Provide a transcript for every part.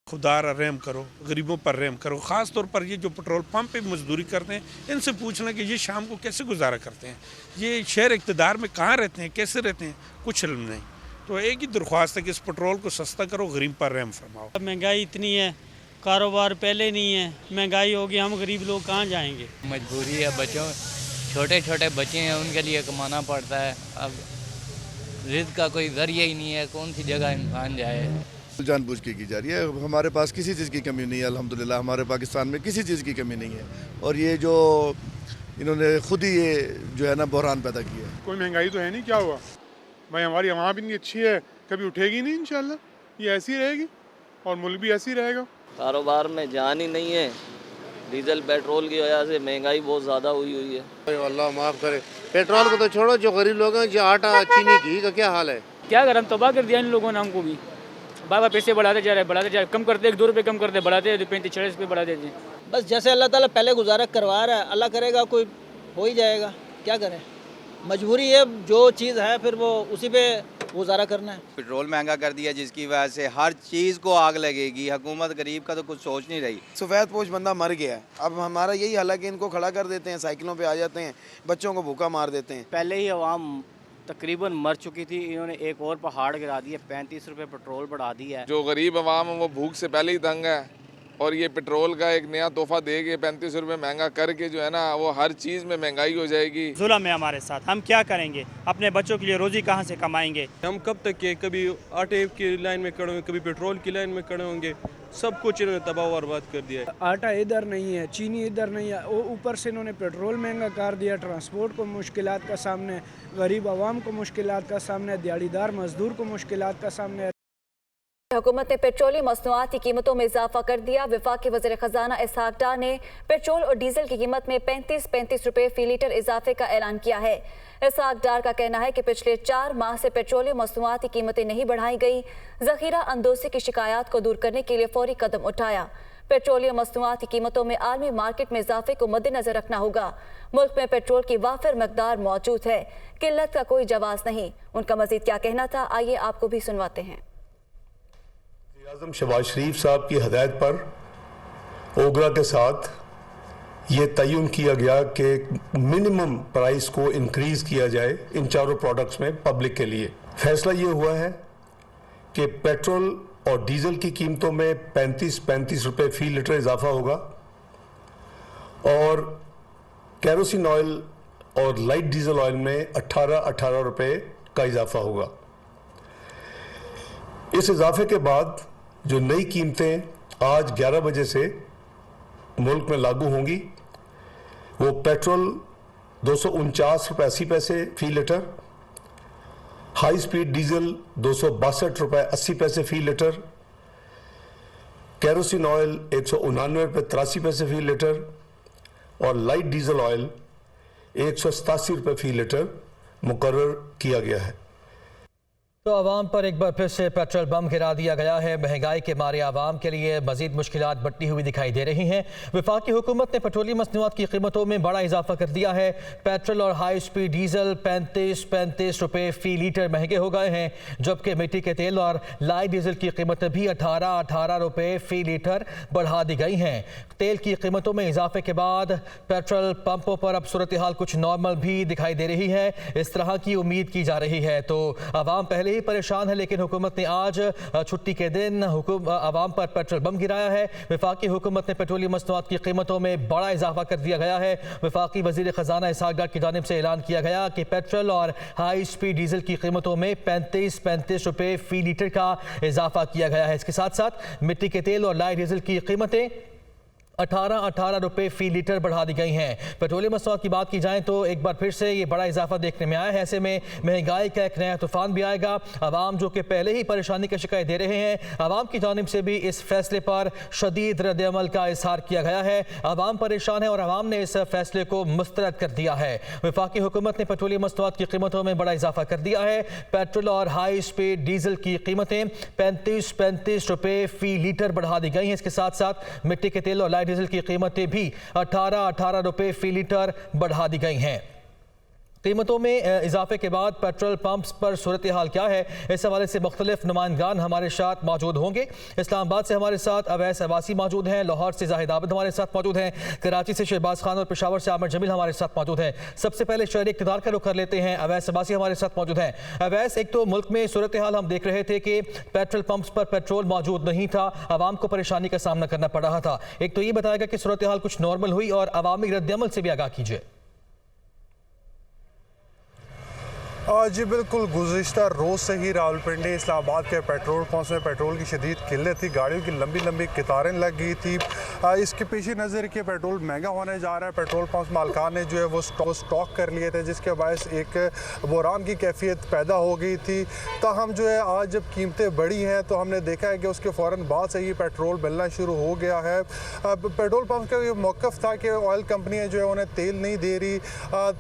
खुदा रहम करो, गरीबों पर रहम करो। ख़ास तौर पर ये जो पेट्रोल पंप पे मजदूरी करते हैं, इनसे पूछ लें कि ये शाम को कैसे गुजारा करते हैं, ये शहर इक़्तिदार में कहाँ रहते हैं, कैसे रहते हैं, कुछ इल्म नहीं। तो एक ही दरख्वास्त है कि इस पेट्रोल को सस्ता करो, गरीब पर रहम फरमाओ। महंगाई इतनी है, कारोबार पहले नहीं है, महंगाई होगी, हम गरीब लोग कहाँ जाएंगे। मजबूरी है, बच्चों छोटे छोटे बच्चे हैं, उनके लिए कमाना पड़ता है। अब रिज़्क़ का कोई ज़रिया ही नहीं है, कौन सी जगह इंसान जाए। जानबूझ के की जा रही है। हमारे पास किसी चीज़ की कमी नहीं है, अल्हम्दुलिल्लाह हमारे पाकिस्तान में किसी चीज़ की कमी नहीं है। और ये जो इन्होंने खुद ही ये जो है ना बहरान पैदा किया है। कोई महंगाई तो है नहीं, क्या हुआ भाई, हमारी आवाम भी नहीं अच्छी है, कभी उठेगी नहीं इंशाल्लाह, ये ऐसी रहेगी और मुल्क भी ऐसी रहेगा। कारोबार में जान ही नहीं है, डीजल पेट्रोल की वजह से महंगाई बहुत ज़्यादा हुई है। अल्लाह माफ़ करे, पेट्रोल को तो छोड़ो, जो गरीब लोग हैं, जो आटा चीनी घी का क्या हाल है। क्या करें, तबाह कर दिया इन लोगों ने हमको भी। बार बार पैसे बढ़ाते जा रहे, कम करते 1-2 रुपये कम करते, बढ़ाते 35-40 रुपये बढ़ा देते। बस जैसे अल्लाह ताला पहले गुजारा करवा रहा है, अल्लाह करेगा कोई हो ही जाएगा, क्या करें, मजबूरी है, जो चीज़ है फिर वो उसी पे गुजारा करना है। पेट्रोल महंगा कर दिया जिसकी वजह से हर चीज़ को आग लगेगी। हुकूमत गरीब का तो कुछ सोच नहीं रही। सफ़ेद पोश बंदा मर गया है, अब हमारा यही हाल है कि इनको खड़ा कर देते हैं, साइकिलों पे आ जाते हैं, बच्चों को भूखा मार देते हैं। पहले ही अवाम तकरीबन मर चुकी थी, इन्होंने एक और पहाड़ गिरा दिया, 35 रुपये पेट्रोल बढ़ा दिया है। जो गरीब अवाम है वो भूख से पहले ही तंग है, और ये पेट्रोल का एक नया तोहफा दे के 35 रुपये महंगा करके जो है ना, वो हर चीज़ में महंगाई हो जाएगी। जुल्म है हमारे साथ, हम क्या करेंगे, अपने बच्चों के लिए रोज़ी कहाँ से कमाएंगे। हम कब तक के कभी आटे की लाइन में खड़े होंगे, कभी पेट्रोल की लाइन में खड़े होंगे, सब कुछ इन्होंने तबाह बर्बाद कर दिया है। आटा इधर नहीं है, चीनी इधर नहीं है, वो ऊपर से इन्होंने पेट्रोल महंगा कर दिया, ट्रांसपोर्ट को मुश्किलात का सामने, गरीब आवाम को मुश्किलात का सामने, दिहाड़ीदार मजदूर को मुश्किलात का सामने। हुकूमत ने पेट्रोलियम मसनूआत की कीमतों में इजाफा कर दिया। वफाकी वज़ीर ख़जाना इसहाक डार ने पेट्रोल और डीजल की कीमत में 35 रुपये फी लीटर इजाफे का ऐलान किया है। इसहाक डार का कहना है कि पिछले 4 माह से पेट्रोलियम मसनूआत की कीमतें नहीं बढ़ाई गई। ज़ख़ीरा अंदोज़ी की शिकायत को दूर करने के लिए फौरी कदम उठाया। पेट्रोलियम मसनूआत की कीमतों में आलमी मार्केट में इजाफे को मद्देनजर रखना होगा। मुल्क में पेट्रोल की वाफिर मकदार मौजूद है, किल्लत का कोई जवाज़ नहीं। उनका मज़ीद क्या कहना था, आइए आपको भी सुनवाते हैं। आज़म शहबाज शरीफ साहब की हदायत पर ओगरा के साथ ये तयन किया गया कि मिनिमम प्राइस को इंक्रीज किया जाए इन चारों प्रोडक्ट्स में पब्लिक के लिए। फैसला ये हुआ है कि पेट्रोल और डीजल की कीमतों में 35 रुपये फी लीटर इजाफा होगा, और केरोसिन ऑयल और लाइट डीजल ऑयल में 18 रुपये का इजाफा होगा। इस इजाफे के बाद जो नई कीमतें आज 11 बजे से मुल्क में लागू होंगी, वो पेट्रोल 249 रुपये 80 पैसे फी लीटर, हाई स्पीड डीजल 262 रुपये 80 पैसे फी लीटर, केरोसिन ऑयल 199 रुपये 83 पैसे फी लीटर, और लाइट डीजल ऑयल 187 रुपये फी लीटर मुकर्रर किया गया है। तो आवाम पर एक बार फिर से पेट्रोल बम गिरा दिया गया है। महंगाई के मारे आवाम के लिए मजीद मुश्किलात बढ़ती हुई दिखाई दे रही हैं। वफाकी हुकूमत ने पेट्रोलियम मसनूआत की कीमतों में बड़ा इजाफा कर दिया है। पेट्रोल और हाई स्पीड डीजल 35 रुपये फी लीटर महंगे हो गए हैं, जबकि मिट्टी के तेल और लाइट डीजल की कीमतें भी 18 रुपये फी लीटर बढ़ा दी गई हैं। तेल की कीमतों में इजाफे के बाद पेट्रोल पंपों पर अब सूरत हाल कुछ नॉर्मल भी दिखाई दे रही है, इस तरह की उम्मीद की जा रही है। तो आवाम पहले परेशान है, लेकिन हुकूमत ने आज छुट्टी के दिन आवाम पर पेट्रोल बम गिराया है। वफाकी हुकूमत ने पेट्रोलियम मसनूआत की कीमतों में बड़ा इजाफा कर दिया गया है। वफाकी वजीर खजाना इसहाक डार की जानिब से ऐलान किया गया कि पेट्रोल और हाई स्पीड डीजल की कीमतों में 35 रुपये फी लीटर का इजाफा किया गया है। इसके साथ साथ मिट्टी के तेल और लाइट डीजल की कीमतें 18 रुपये फी लीटर बढ़ा दी गई हैं। पेट्रोलियम मसनूआत की बात की जाए तो एक बार फिर से ये बड़ा इजाफा देखने में आया है। ऐसे में महंगाई का एक नया तूफान भी आएगा। आवाम जो कि पहले ही परेशानी की शिकायत दे रहे हैं, आवाम की जानिब से भी इस फैसले पर शदीद रद्द-ए-अमल का इजहार किया गया है। आवाम परेशान है और आवाम ने इस फैसले को मुस्तरद कर दिया है। वफाकी हुकूमत ने पेट्रोलियम मसनूआत की कीमतों में बड़ा इजाफा कर दिया है। पेट्रोल और हाई स्पीड डीजल की कीमतें 35 रुपये फी लीटर बढ़ा दी गई हैं। इसके साथ साथ मिट्टी के तेल और लाइट डीजल की कीमतें भी 18 रुपये फी लीटर बढ़ा दी गई हैं। कीमतों में इजाफे के बाद पेट्रोल पंप्स पर सूरत हाल क्या है, इस हवाले से मुख्तलिफ नुमाइंदान हमारे साथ मौजूद होंगे। इस्लामाबाद से हमारे साथ अवैस अब्बासी मौजूद हैं, लाहौर से जाहिद आबिद हमारे साथ मौजूद हैं, कराची से शहबाज खान और पेशावर से आमिर जमील हमारे साथ मौजूद हैं। सबसे पहले शहरी इक़्तिदार का रुख कर लेते हैं, अवैस अब्बासी हमारे साथ मौजूद हैं। अवैस, एक तो मुल्क में सूरत हाल हम देख रहे थे कि पेट्रोल पंप्स पर पेट्रोल मौजूद नहीं था, आवाम को परेशानी का सामना करना पड़ रहा था। एक तो ये बताएगा कि सूरत हाल कुछ नॉर्मल हुई और अवामी रद्द-ए-अमल से भी आगाह कीजिए। जी बिल्कुल, गुज़िश्ता रोज़ से ही रावलपिंडी इस्लामाबाद के पेट्रोल पंप्स में पेट्रोल की शदीद किल्लत थी, गाड़ियों की लंबी लंबी कतारें लग गई थी। इसके पेश नज़र के पेट्रोल महंगा होने जा रहा है, पेट्रोल पंप मालकान ने जो है वो स्टॉक कर लिए थे, जिसके बायस एक बहरान की कैफियत पैदा हो गई थी। ताहम जो है आज जब कीमतें बढ़ी हैं तो हमने देखा है कि उसके फ़ौरन बाद से ही पेट्रोल मिलना शुरू हो गया है। पेट्रोल पंप का ये मौक़िफ़ था कि ऑयल कंपनियाँ जो है उन्हें तेल नहीं दे रही,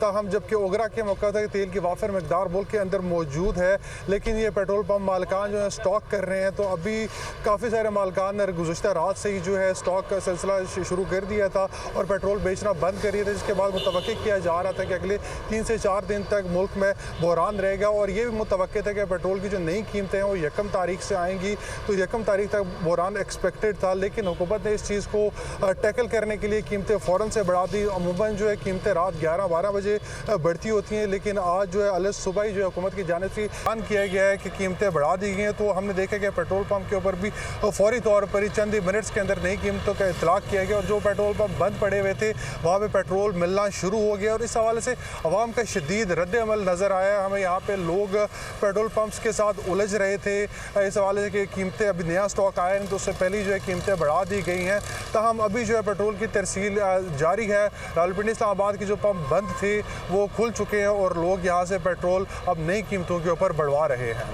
ताहम जबकि ओगरा के मौक़िफ़ था कि तेल की वाफिर मकदार मुल्क के अंदर मौजूद है, लेकिन ये पेट्रोल पंप मालकान जो है स्टॉक कर रहे हैं। तो अभी काफ़ी सारे मालकान ने गुज़िश्ता रात से ही जो है स्टॉक का सिलसिला शुरू कर दिया था और पेट्रोल बेचना बंद कर दिया था, जिसके बाद मुतवक्की किया जा रहा था कि अगले 3 से 4 दिन तक मुल्क में बहरान रहेगा। और ये भी मुतवक्की था कि पेट्रोल की जो नई कीमतें हैं वो 1 तारीख से आएंगी, तो 1 तारीख तक बहरान एक्सपेक्टेड था, लेकिन हुकूमत ने इस चीज़ को टैकल करने के लिए कीमतें फ़ौरन से बढ़ा दी। अमूमन जो है कीमतें रात 11-12 बजे बढ़ती होती हैं, लेकिन आज जो है अलग सुबह ही जो है हुकूमत की जानिब से ऐलान किया गया है कि कीमतें बढ़ा दी गई हैं। तो हमने देखा कि पेट्रोल पंप के ऊपर भी फौरी तौर पर ही चंद ही मिनट्स के अंदर नई कीमतों का इतलाक किया गया और जो पेट्रोल पंप बंद पड़े हुए थे वहाँ पे पेट्रोल मिलना शुरू हो गया। और इस हवाले से अवाम का शदीद रद्द-ए-अमल नज़र आया। हमें यहाँ पे लोग पेट्रोल पंप्स के साथ उलझ रहे थे इस हवाले से कि कीमतें अभी नया स्टॉक आया नहीं तो उससे पहले जो है कीमतें बढ़ा दी गई हैं। ताहम अभी जो है पेट्रोल की तरसील जारी है। रावलपिंडी इस्लामाबाद के जो पंप बंद थे वो खुल चुके हैं और लोग यहाँ से पेट्रोल अब नई कीमतों के ऊपर बढ़वा रहे हैं।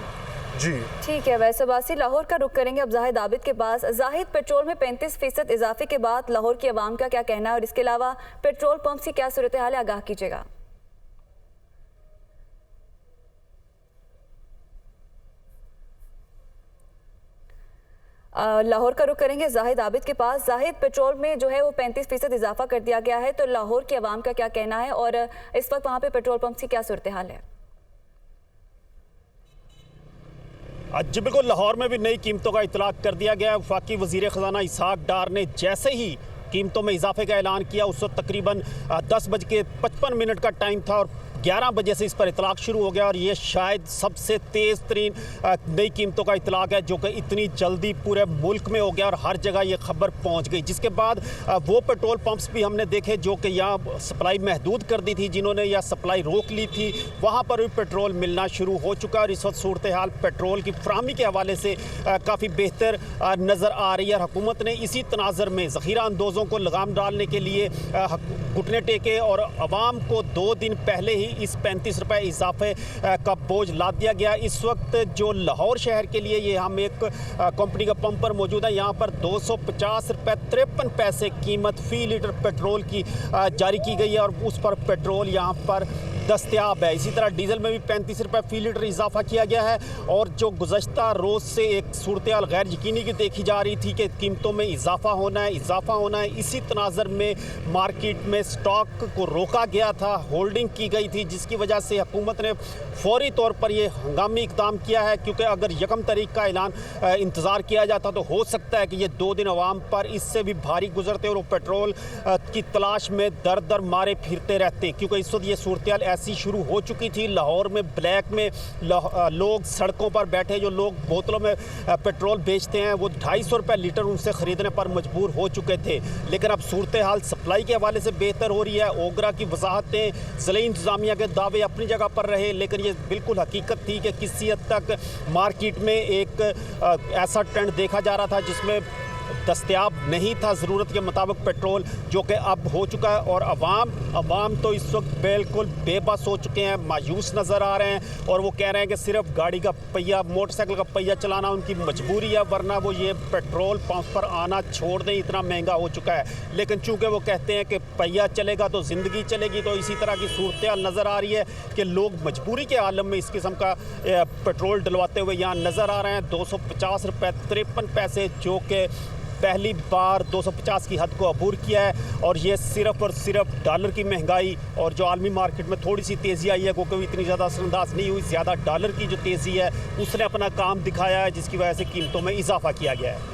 जी ठीक है, वैसे बासी लाहौर का रुख करेंगे अब जाहिद आबिद के पास। जाहिद, पेट्रोल में 35% इजाफे के बाद लाहौर की आवाम का क्या कहना है और इसके अलावा पेट्रोल पंप की क्या सूरत हाल है, आगाह कीजिएगा। लाहौर का रुख करेंगे जाहिद आबिद के पास। जाहिद, पेट्रोल में जो है वो 35% इजाफा कर दिया गया है, तो लाहौर की आवाम का क्या कहना है और इस वक्त वहाँ पे पेट्रोल पंप की क्या सूरत हाल है? जी बिल्कुल, लाहौर में भी नई कीमतों का इतलाक कर दिया गया है। वफाकी वज़ीर ख़जाना इसहाक डार ने जैसे ही कीमतों में इजाफे का ऐलान किया उस वक्त तकरीबन 10:55 का टाइम था और 11 बजे से इस पर इतलाक शुरू हो गया और ये शायद सबसे तेज़ तरीन नई कीमतों का इतलाक है जो कि इतनी जल्दी पूरे मुल्क में हो गया और हर जगह ये खबर पहुंच गई। जिसके बाद वो पेट्रोल पंप्स भी हमने देखे जो कि यहाँ सप्लाई महदूद कर दी थी, जिन्होंने यह सप्लाई रोक ली थी, वहाँ पर भी पेट्रोल मिलना शुरू हो चुका है और इस वक्त सूरत हाल पेट्रोल की फ्राहमी के हवाले से काफ़ी बेहतर नज़र आ रही है। हुकूमत ने इसी तनाज़र में ज़ख़ीरा अंदोज़ों को लगाम डालने के लिए घुटने टेके और आवाम को 2 दिन पहले ही इस 35 रुपये इजाफे का बोझ लाद दिया गया। इस वक्त जो लाहौर शहर के लिए ये हम एक कंपनी का पंप पर मौजूद है, यहाँ पर 250 रुपये 53 पैसे कीमत फ़ी लीटर पेट्रोल की जारी की गई है और उस पर पेट्रोल यहाँ पर दस्तयाब है। इसी तरह डीजल में भी 35 रुपये फ़ी लीटर इजाफा किया गया है और जो गुज़श्ता रोज़ से एक सूरत हाल गैर यकीनी की देखी जा रही थी कि कीमतों में इजाफा होना है, इसी तनाज़र में मार्केट में स्टॉक को रोका गया था, होल्डिंग की गई थी, जिसकी वजह से हुकूमत ने फौरी तौर पर यह हंगामी इक़दाम किया है। क्योंकि अगर 1 तारीख का ऐलान इंतज़ार किया जाता तो हो सकता है कि ये 2 दिन अवाम पर इससे भी भारी गुजरते और वो पेट्रोल की तलाश में दर दर मारे फिरते रहते। क्योंकि इस वक्त ये सूरत हाल ऐसी शुरू हो चुकी थी। लाहौर में ब्लैक में लोग सड़कों पर बैठे, जो लोग बोतलों में पेट्रोल बेचते हैं वो 250 रुपये लीटर उनसे ख़रीदने पर मजबूर हो चुके थे। लेकिन अब सूरत हाल सप्लाई के हवाले से बेहतर हो रही है। ओगरा की वजाहतें, ज़िला इंतज़ामिया के दावे अपनी जगह पर रहे, लेकिन ये बिल्कुल हकीकत थी कि किसी हद तक मार्केट में एक ऐसा ट्रेंड देखा जा रहा था जिसमें दस्तयाब नहीं था ज़रूरत के मुताबिक पेट्रोल, जो कि अब हो चुका है। और अवाम तो इस वक्त बिल्कुल बेबस हो चुके हैं, मायूस नज़र आ रहे हैं और वो कह रहे हैं कि सिर्फ गाड़ी का पहिया, मोटरसाइकिल का पहिया चलाना उनकी मजबूरी है, वरना वो ये पेट्रोल पंप पर आना छोड़ दें, इतना महंगा हो चुका है। लेकिन चूँकि वो कहते हैं कि पहिया चलेगा तो ज़िंदगी चलेगी, तो इसी तरह की सूरत हाल नज़र आ रही है कि लोग मजबूरी के आलम में इस किस्म का पेट्रोल डलवाते हुए यहाँ नज़र आ रहे हैं। 250 रुपये 53 पैसे जो कि पहली बार 250 की हद को अबूर किया है और ये सिर्फ और सिर्फ डॉलर की महंगाई और जो आलमी मार्केट में थोड़ी सी तेज़ी आई है, क्योंकि इतनी ज़्यादा असरअंदाज नहीं हुई, ज़्यादा डॉलर की जो तेज़ी है उसने अपना काम दिखाया है, जिसकी वजह से कीमतों में इजाफा किया गया है।